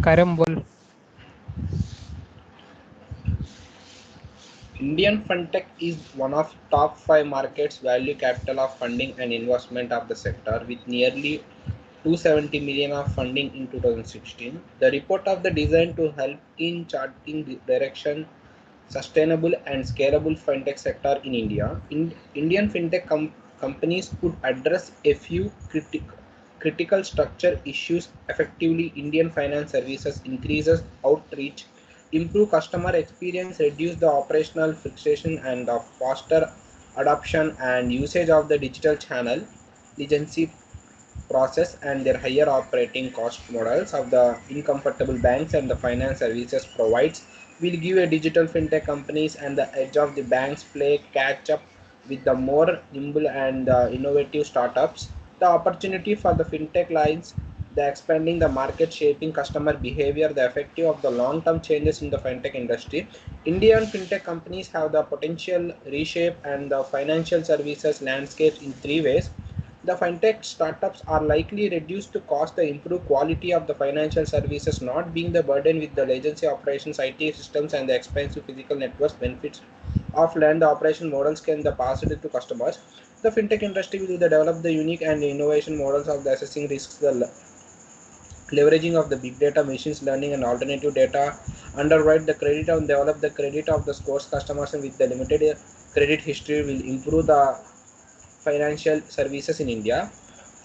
Karam बोल. Indian fintech is one of top 5 markets value capital of funding and investment of the sector with nearly 270 million of funding in 2016. The report of the design to help in charting the direction sustainable and scalable fintech sector in India. Indian fintech companies could address a few critical structure issues effectively. Indian finance services increases outreach, improve customer experience, reduce the operational friction and the faster adoption and usage of the digital channel, legacy process and their higher operating cost models of the incompatible banks and the finance services provides will give a digital fintech companies and the edge of the banks play catch up with the more nimble and innovative startups. The opportunity for the fintech lies the expanding the market, shaping customer behavior, the effective of the long-term changes in the fintech industry. Indian fintech companies have the potential reshape and the financial services landscape in three ways. The fintech startups are likely reduced to cost the improved quality of the financial services, not being the burden with the legacy operations, IT systems, and the expensive physical networks. Benefits of land operation models can be passed to customers. The fintech industry will develop the unique and innovation models of the assessing risks, the leveraging of the big data, machines learning, and alternative data, underwrite the credit and develop the credit of the scores customers and with the limited credit history will improve the financial services in India.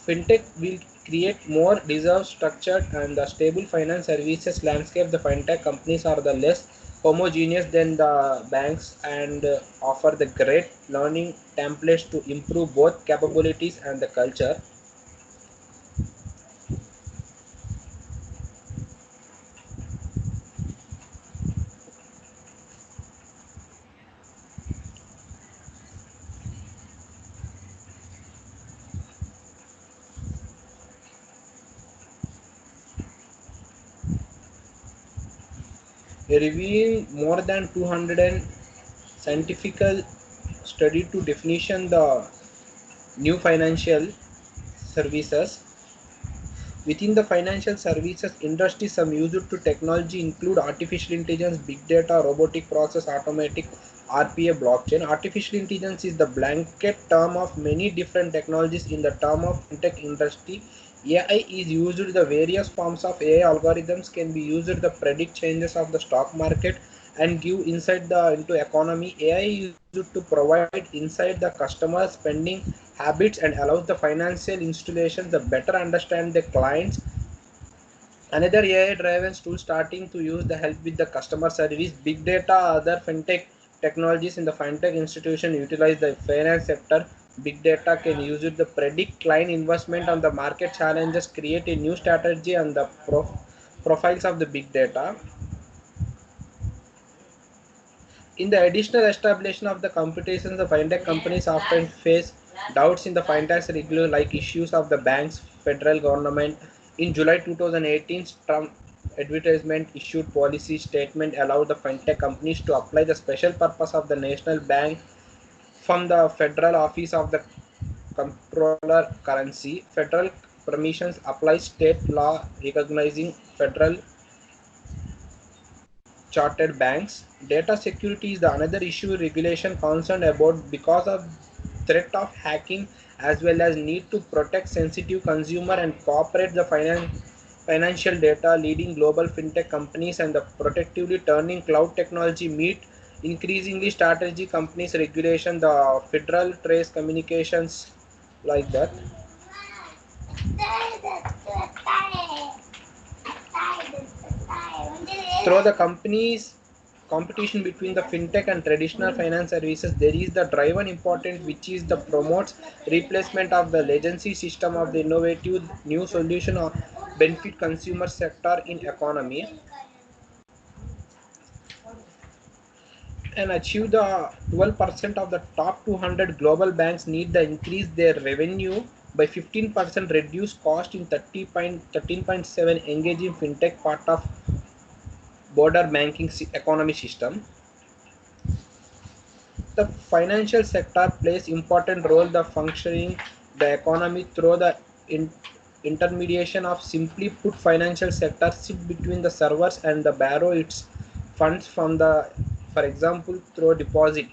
Fintech will create more deserved, structured, and the stable finance services landscape. The fintech companies are the less homogeneous than the banks and offer the great learning templates to improve both capabilities and the culture. Reviewing more than 200 scientific study to definition the new financial services. Within the financial services industry, some used to technology include artificial intelligence, big data, robotic process, automatic RPA, blockchain. Artificial intelligence is the blanket term of many different technologies in the term of fintech industry. AI is used. The various forms of AI algorithms can be used to predict changes of the stock market and give insight into economy. AI is used to provide insight the customer spending habits and allows the financial institutions to better understand the clients. Another AI driven tool starting to use the help with the customer service, big data, other fintech technologies in the fintech institution utilize the finance sector. Big data can use it to predict client investment on the market challenges, create a new strategy and the profiles of the big data. In the additional establishment of the competition, the fintech companies often face doubts in the fintech regular like issues of the banks, federal government. In July 2018, Trump advertisement issued policy statement allowed the fintech companies to apply the special purpose of the national bank from the federal office of the controller currency. Federal permissions apply state law recognizing federal chartered banks. Data security is the another issue regulation concerned about because of threat of hacking as well as need to protect sensitive consumer and cooperate the financial data. Leading global fintech companies and the protectively turning cloud technology meet increasingly strategy companies regulation the federal trace communications like that. Through the companies competition between the fintech and traditional finance services, there is the driven important which is the promotes replacement of the legacy system of the innovative new solution or benefit consumer sector in economy and achieve the 12% of the top 200 global banks need to increase their revenue by 15%, reduce cost in 13.7, engage in fintech part of border banking economy system. The financial sector plays important role the functioning the economy through the intermediation of simply put financial sector sit between the servers and the borrow its funds from the, for example, through deposit.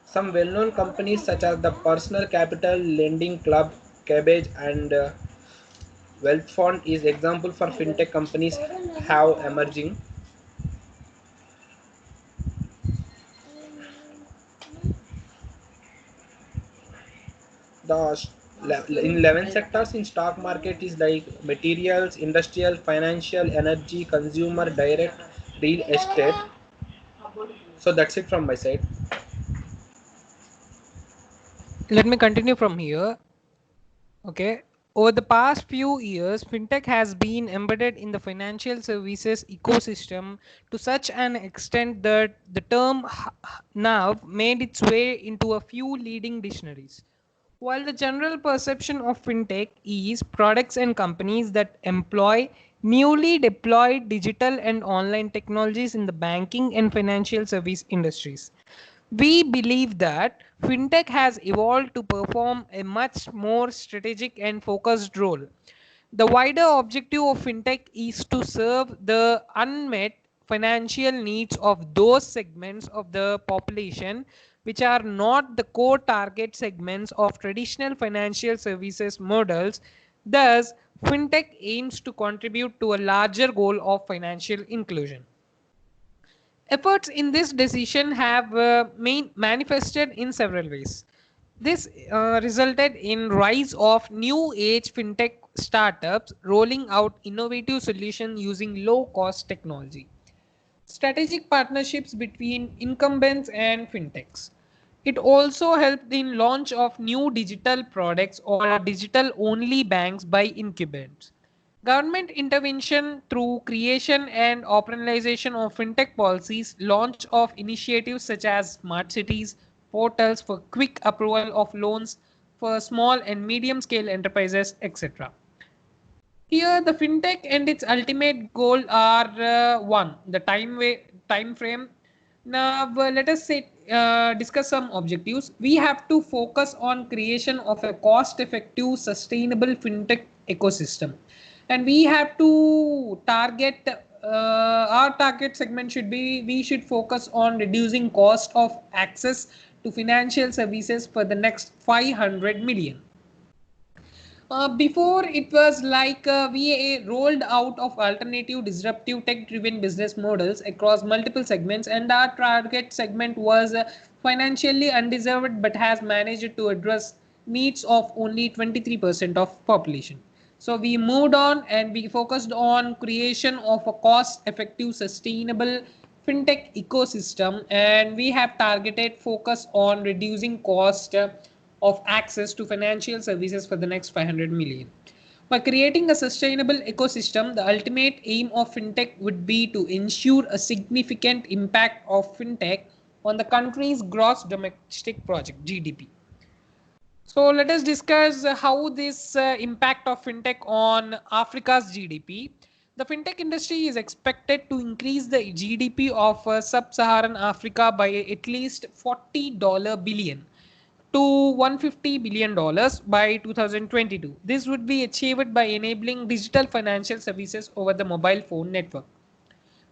Some well-known companies such as the Personal Capital Lending Club, Cabbage, and Wealth Fund is example for fintech companies have emerging. The in 11 sectors in stock market is like materials, industrial, financial, energy, consumer, direct, real estate. So that's it from my side. Let me continue from here. Okay. Over the past few years, fintech has been embedded in the financial services ecosystem to such an extent that the term now made its way into a few leading dictionaries. While the general perception of fintech is products and companies that employ newly deployed digital and online technologies in the banking and financial service industries, we believe that fintech has evolved to perform a much more strategic and focused role. The wider objective of fintech is to serve the unmet financial needs of those segments of the population which are not the core target segments of traditional financial services models. Thus, fintech aims to contribute to a larger goal of financial inclusion. Efforts in this decision have manifested in several ways. This resulted in rise of new age fintech startups rolling out innovative solutions using low cost technology. Strategic partnerships between incumbents and fintechs. It also helped in launch of new digital products or digital only banks by incumbents. Government intervention through creation and operationalization of fintech policies, launch of initiatives such as smart cities, portals for quick approval of loans for small and medium scale enterprises, etc. Here, the fintech and its ultimate goal are one, the time frame. Now, let us say discuss some objectives. We have to focus on creation of a cost-effective, sustainable fintech ecosystem, and we have to target. Our target segment should be we should focus on reducing cost of access to financial services for the next 500 million. Before it was like we rolled out of alternative disruptive tech driven business models across multiple segments, and our target segment was financially undeserved but has managed to address needs of only 23% of population. So we moved on and we focused on creation of a cost effective sustainable fintech ecosystem, and we have targeted focus on reducing cost of access to financial services for the next 500 million. By creating a sustainable ecosystem, the ultimate aim of fintech would be to ensure a significant impact of fintech on the country's gross domestic project GDP. So let us discuss how this impact of fintech on Africa's GDP. The fintech industry is expected to increase the GDP of sub-Saharan Africa by at least $40 billion to $150 billion by 2022. This would be achieved by enabling digital financial services over the mobile phone network.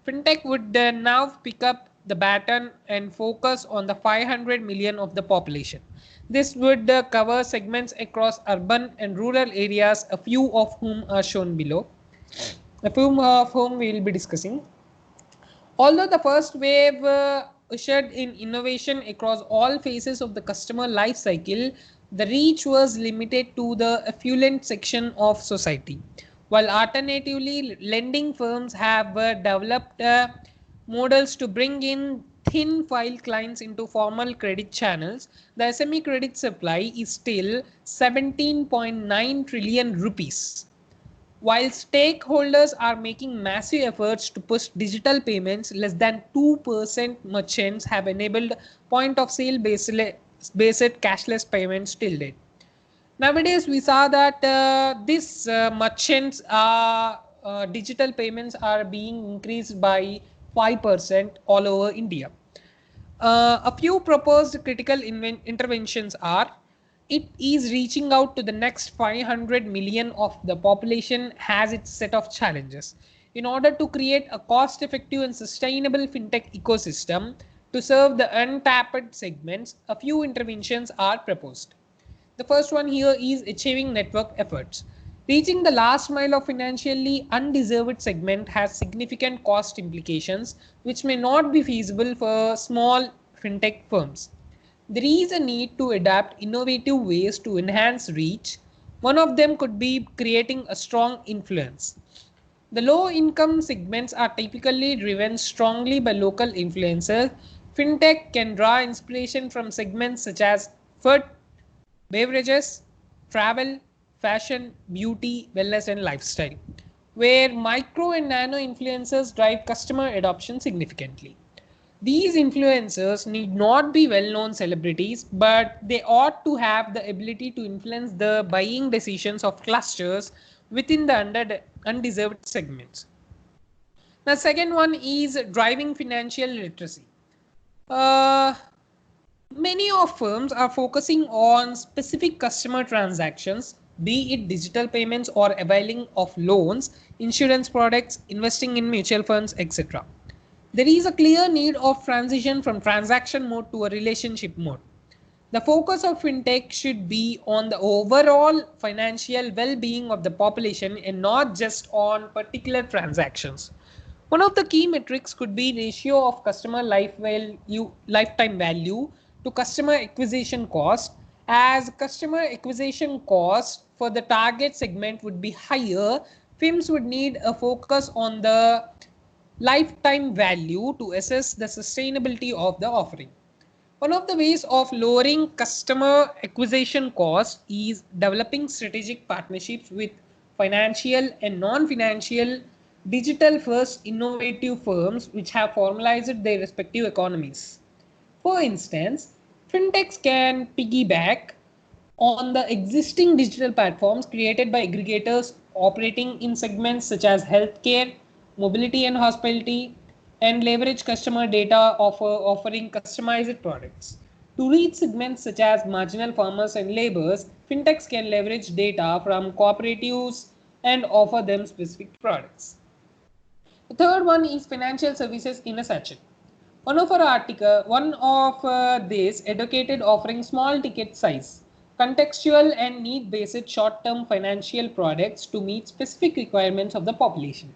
Fintech would now pick up the baton and focus on the 500 million of the population. This would cover segments across urban and rural areas, a few of whom are shown below, a few of whom we will be discussing. Although the first wave ushered in innovation across all phases of the customer life cycle, the reach was limited to the affluent section of society. While alternatively, lending firms have developed models to bring in thin file clients into formal credit channels, the SME credit supply is still 17.9 trillion rupees. While stakeholders are making massive efforts to push digital payments, less than 2% merchants have enabled point of sale based cashless payments till date. Nowadays, we saw that these merchants are digital payments are being increased by 5% all over India. A few proposed critical interventions are: it is reaching out to the next 500 million of the population has its set of challenges. In order to create a cost effective and sustainable fintech ecosystem to serve the untapped segments, a few interventions are proposed. The first one here is achieving network efforts. Reaching the last mile of financially undeserved segment has significant cost implications, which may not be feasible for small fintech firms. There is a need to adapt innovative ways to enhance reach. One of them could be creating a strong influence. The low income segments are typically driven strongly by local influencers. Fintech can draw inspiration from segments such as food, beverages, travel, fashion, beauty, wellness, and lifestyle, where micro and nano influencers drive customer adoption significantly. These influencers need not be well known celebrities, but they ought to have the ability to influence the buying decisions of clusters within the undeserved segments. The second one is driving financial literacy. Uh, Many of firms are focusing on specific customer transactions, be it digital payments or availing of loans, insurance products, investing in mutual funds, etc. There is a clear need of transition from transaction mode to a relationship mode. The focus of fintech should be on the overall financial well-being of the population and not just on particular transactions. One of the key metrics could be ratio of customer lifetime value to customer acquisition cost, as customer acquisition cost for the target segment would be higher. Firms would need a focus on the lifetime value to assess the sustainability of the offering. One of the ways of lowering customer acquisition cost is developing strategic partnerships with financial and non-financial digital first innovative firms which have formalized their respective economies. For instance, fintechs can piggyback on the existing digital platforms created by aggregators operating in segments such as healthcare, mobility and hospitality, and leverage customer data offering customized products. To reach segments such as marginal farmers and laborers, fintechs can leverage data from cooperatives and offer them specific products. The third one is financial services in a sachet. One of this educated offering small ticket size, contextual and need-based short-term financial products to meet specific requirements of the population.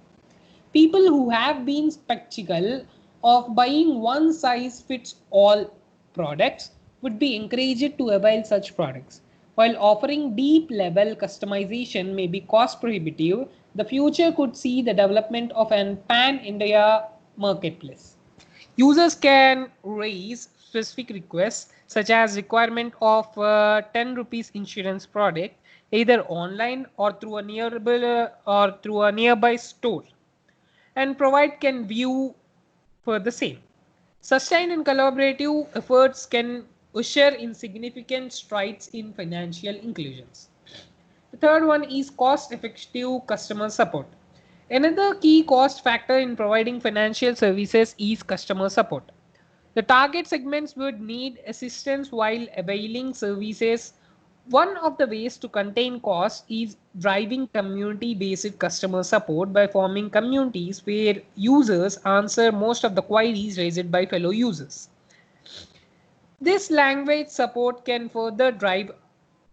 People who have been skeptical of buying one size fits all products would be encouraged to avail such products. While offering deep level customization may be cost prohibitive, the future could see the development of an pan India marketplace. Users can raise specific requests such as requirement of 10 rupees insurance product either online or through a nearby store, and provide can view for the same. Sustained and collaborative efforts can usher in significant strides in financial inclusions. The third one is cost effective customer support. Another key cost factor in providing financial services is customer support. The target segments would need assistance while availing services. One of the ways to contain costs is driving community based customer support by forming communities where users answer most of the queries raised by fellow users. This language support can further drive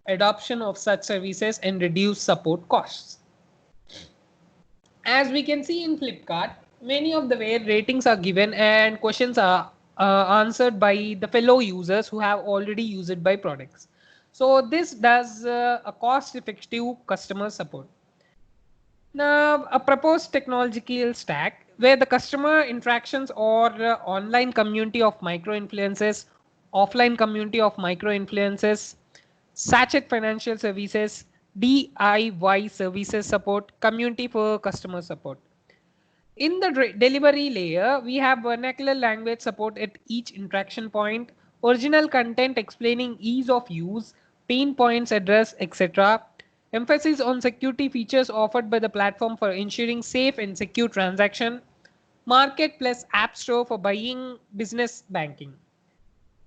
adoption of such services and reduce support costs. As we can see in Flipkart, many of the where ratings are given and questions are answered by the fellow users who have already used it by products. So this does a cost effective customer support. Now, a proposed technological stack where the customer interactions or online community of micro influences, offline community of micro influences, sachet financial services, DIY services support, community for customer support. In the delivery layer, we have vernacular language support at each interaction point, original content explaining ease of use, pain points addressed, etc. Emphasis on security features offered by the platform for ensuring safe and secure transaction. Market plus app store for buying business banking.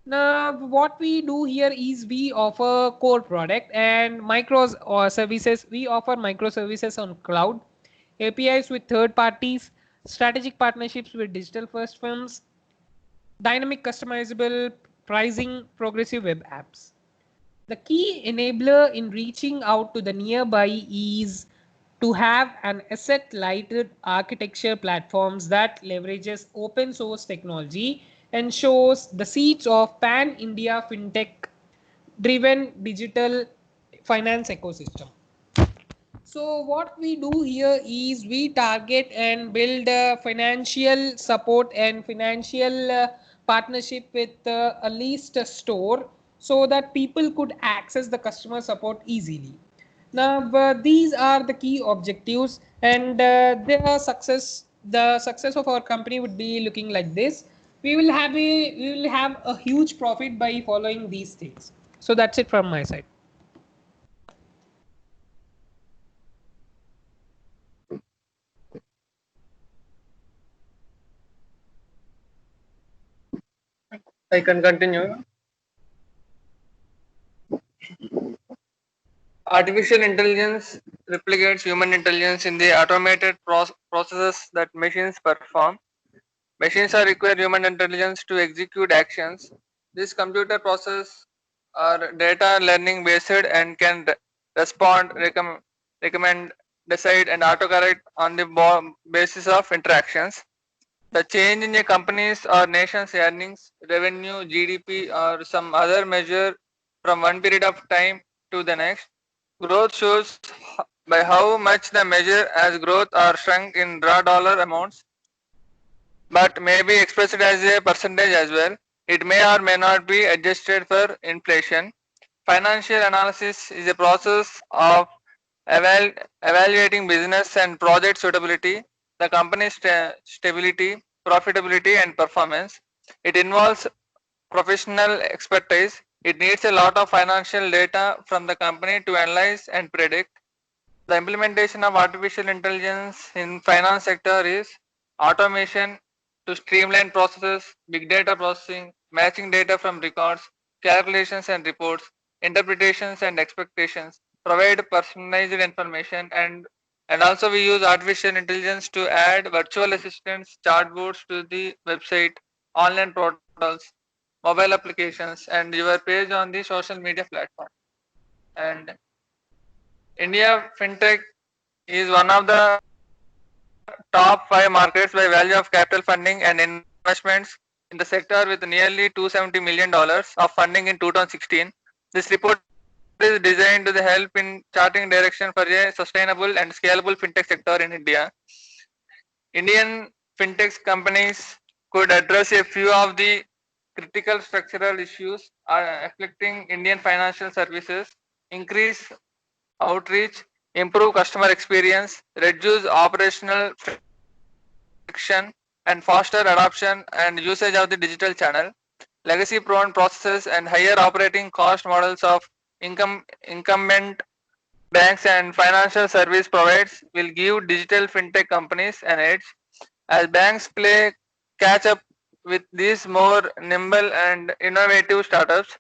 Now, what we do here is we offer core product and micros or services. We offer microservices on cloud, APIs with third parties, strategic partnerships with digital first firms, dynamic customizable pricing, progressive web apps. The key enabler in reaching out to the nearby is to have an asset lighted architecture platforms that leverages open source technology and shows the seeds of pan India fintech driven digital finance ecosystem. So what we do here is we target and build financial support and financial partnership with a leased store so that people could access the customer support easily. Now these are the key objectives and the success of our company would be looking like this. We will have a huge profit by following these things. So that's it from my side. I can continue. Artificial intelligence replicates human intelligence in the automated processes that machines perform. Machines are require human intelligence to execute actions. This computer process are data learning based and can respond, recommend, decide, and autocorrect on the basis of interactions. The change in a company's or nation's earnings, revenue, GDP, or some other measure from one period of time to the next. Growth shows by how much the measure as growth or shrunk in raw dollar amounts, but may be expressed as a percentage as well. It may or may not be adjusted for inflation. Financial analysis is a process of evaluating business and project suitability, the company's stability, profitability, and performance. It involves professional expertise. It needs a lot of financial data from the company to analyze and predict. The implementation of artificial intelligence in finance sector is automation to streamline processes, big data processing, matching data from records, calculations and reports, interpretations and expectations, provide personalized information, and also we use artificial intelligence to add virtual assistants, chatbots to the website, online portals, mobile applications, and your page on the social media platform. And India fintech is one of the top 5 markets by value of capital funding and investments in the sector with nearly $270 million of funding in 2016. This report is designed to help in charting direction for a sustainable and scalable fintech sector in India. Indian fintech companies could address a few of the critical structural issues affecting Indian financial services, increase outreach, improve customer experience, reduce operational friction, and foster adoption and usage of the digital channel. Legacy prone processes and higher operating cost models of incumbent banks and financial service providers will give digital fintech companies an edge. As banks play catch up with these more nimble and innovative startups,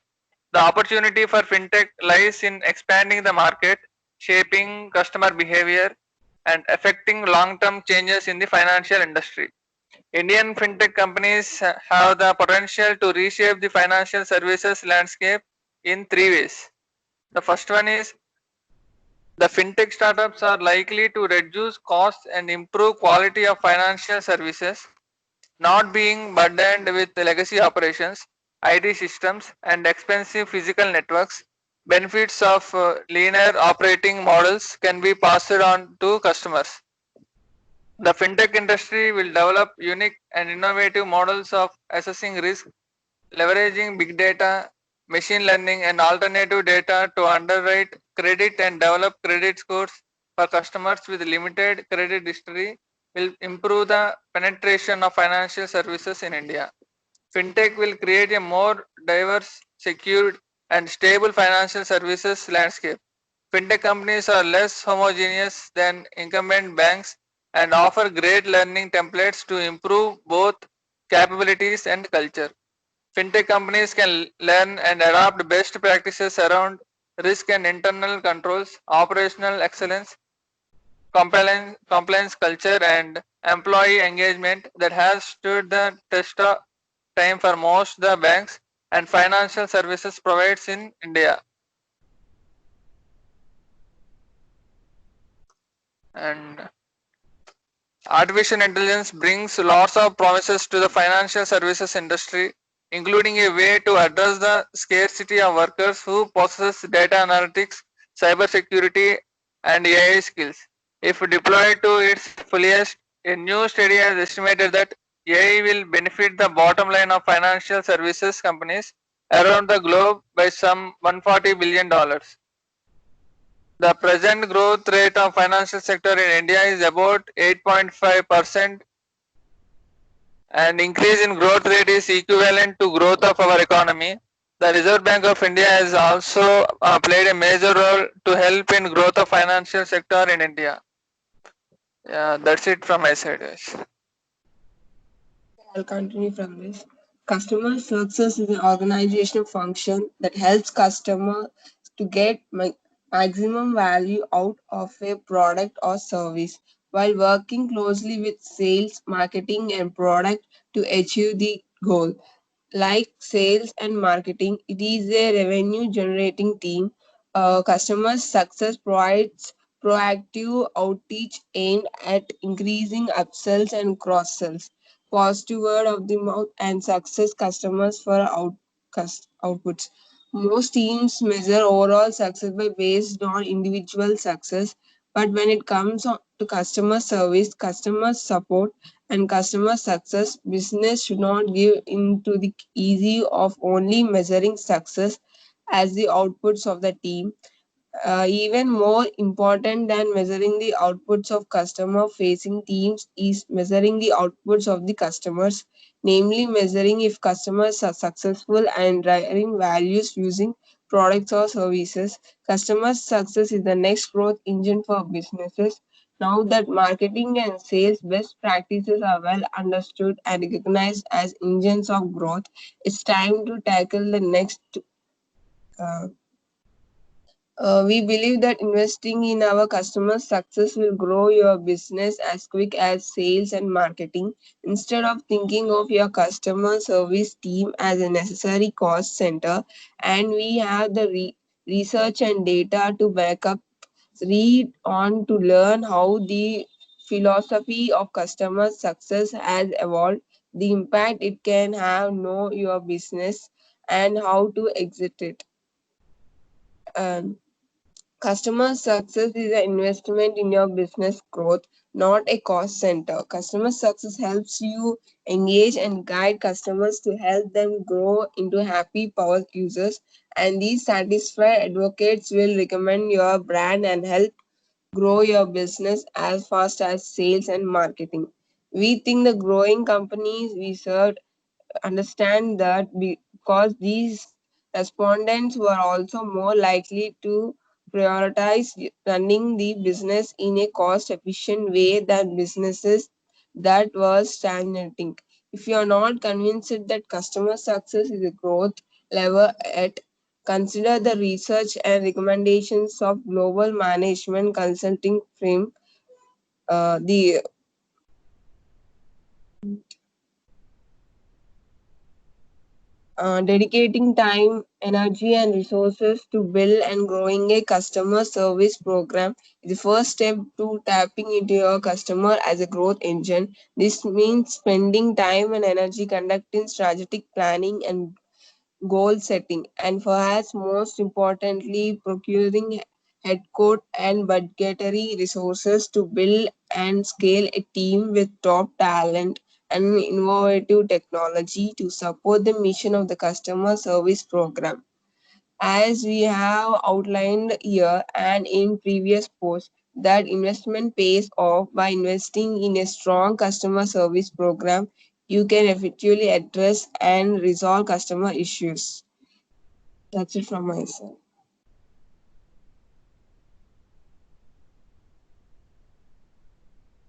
the opportunity for fintech lies in expanding the market, shaping customer behavior, and affecting long term changes in the financial industry. Indian fintech companies have the potential to reshape the financial services landscape in 3 ways. The first one is the fintech startups are likely to reduce costs and improve quality of financial services, not being burdened with legacy operations, IT systems, and expensive physical networks. Benefits of leaner operating models can be passed on to customers. The fintech industry will develop unique and innovative models of assessing risk, leveraging big data, machine learning, and alternative data to underwrite credit and develop credit scores for customers with limited credit history will improve the penetration of financial services in India. Fintech will create a more diverse, secured, and stable financial services landscape. Fintech companies are less homogeneous than incumbent banks and offer great learning templates to improve both capabilities and culture. Fintech companies can learn and adopt best practices around risk and internal controls, operational excellence, compliance culture, and employee engagement that has stood the test of time for most the banks and financial services providers in India. And artificial intelligence brings lots of promises to the financial services industry, including a way to address the scarcity of workers who possess data analytics, cybersecurity, and AI skills. If deployed to its fullest, a new study has estimated that AI will benefit the bottom line of financial services companies around the globe by some $140 billion. The present growth rate of financial sector in India is about 8.5%, and increase in growth rate is equivalent to growth of our economy. The Reserve Bank of India has also played a major role to help in growth of financial sector in India. Yeah, that's it from my side, guys. I'll continue from this. Customer success is an organizational function that helps customers to get maximum value out of a product or service while working closely with sales, marketing, and product to achieve the goal. Like sales and marketing, it is a revenue generating team. Customer success provides proactive outreach aimed at increasing upsells and cross sells, positive word of the mouth, and success customers for outputs. Most teams measure overall success by based on individual success, but when it comes to customer service, customer support, and customer success, business should not give into the easy of only measuring success as the outputs of the team. Even more important than measuring the outputs of customer facing teams is measuring the outputs of the customers, namely measuring if customers are successful and driving values using products or services. Customer success is the next growth engine for businesses. Now that marketing and sales best practices are well understood and recognized as engines of growth, it's time to tackle the next. Uh, we believe that investing in our customer success will grow your business as quick as sales and marketing. Instead of thinking of your customer service team as a necessary cost center, and we have the research and data to back up, read on to learn how the philosophy of customer success has evolved, the impact it can have, know your business, and how to exit it. And customer success is an investment in your business growth, not a cost center. Customer success helps you engage and guide customers to help them grow into happy power users, and these satisfied advocates will recommend your brand and help grow your business as fast as sales and marketing. We think the growing companies we serve understand that because these respondents were also more likely to prioritize running the business in a cost efficient way than businesses that were stagnating. If you are not convinced that customer success is a growth lever at consider the research and recommendations of global management consulting firm the dedicating time, energy, and resources to build and growing a customer service program is the first step to tapping into your customer as a growth engine. This means spending time and energy conducting strategic planning and goal setting, and perhaps most importantly, procuring headcount and budgetary resources to build and scale a team with top talent and innovative technology to support the mission of the customer service program. As we have outlined here and in previous posts, that investment pays off by investing in a strong customer service program. You can effectively address and resolve customer issues. That's it from my side.